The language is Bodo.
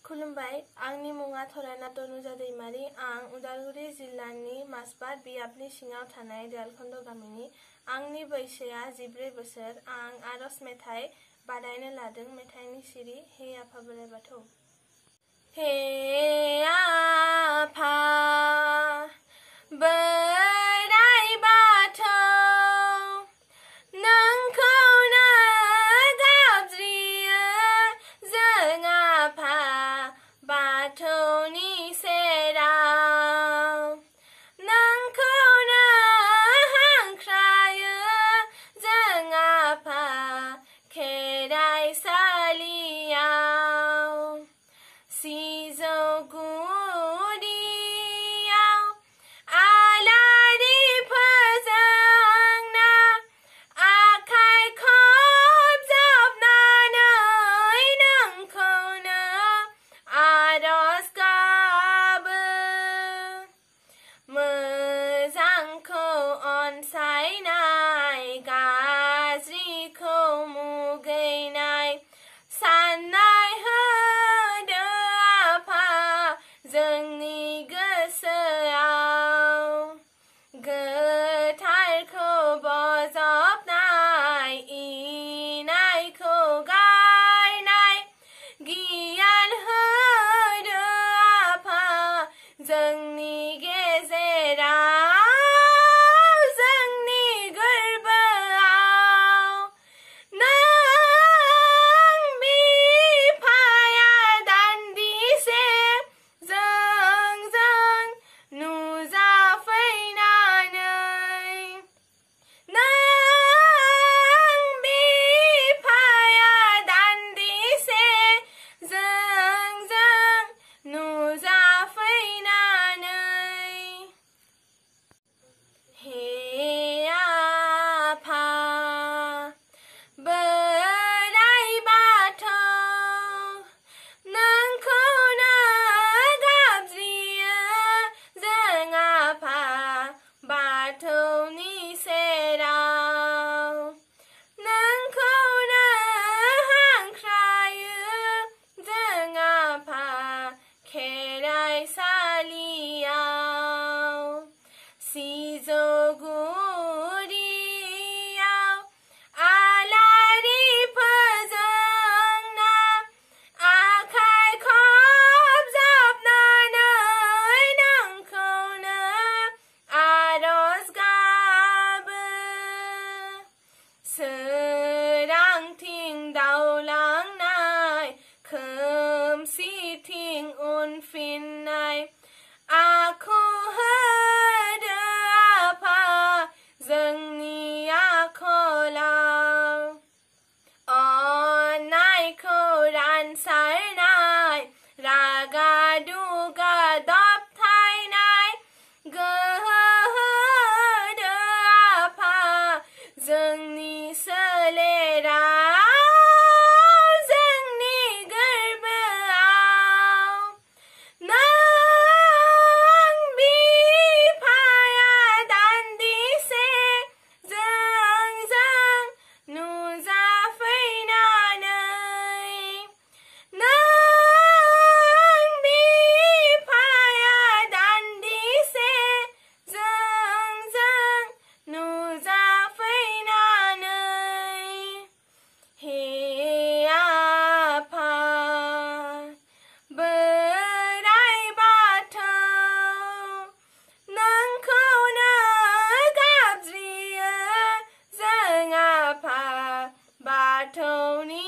खुलुमबाय आंनि मुङा तानुजा दैमारि आं उदालगुरि जिल्लानि माजबाट बियाबनि सिङाव थानाय देवालखन्द गामिनि आंनि बैसोआ 14 बोसोर आं आरज मेथाइ बादायनो लादों मेथाइनि सिरि हे आफा बोराइ बाथौ हे आफा बोराइ बाथौ नोंखौनो गाबज्रियो जों आफा बाथौनि सेराव नोंखौनो हांख्रायो जों आफा खेराइसालियाव सिजौ गुदियाव आलारि फोजोंना आखाइ खबजबनानै नोंखौनो आरज गाबो मोजांखौ अनसायनाय गाज्रिखौ मुगैनाय साननाय होदो आफा जोंनि गोसोआव गोथारखौ बजबनाय इनायखौ गारनाय गियान होदो आफा जोंनि गेजेराव जोंनि गोरबोआव नों बिफाया दान्दिसे जोंजों नुजाफैनानै नों बिफाया दान्दिसे जोंजों नुजाफैनानै हे आफा बोराइ बाथौ नोंखौनो गाबज्रियो जों आफा बाथौनि सेराव नोंखौनो हांख्रायो जों आफा खेराइसालियाव सिजौ गुदियाव आलारि फोजोंना आखाइ खबजबनानै नोंखौनो आरज गाबो सोरांथिं दावलांनाय खोमसिथिं उनफिननाय आखु होदो आफा जोंनि आखलाव अननायखौ रानसारनाय रागा दुगा दबथायनाय गोहो होदो आफा जोंनि सोलेराव जोंनि गोरबोआव नों बिफाया दान्दिसे जोंजों नुजाफैनानै नों बिफाया दान्दिसे जोंजों नुजाफैनानै हे आफा बोराइ बाथौ नोंखौनो गाबज्रियो जों आफा बाथौनि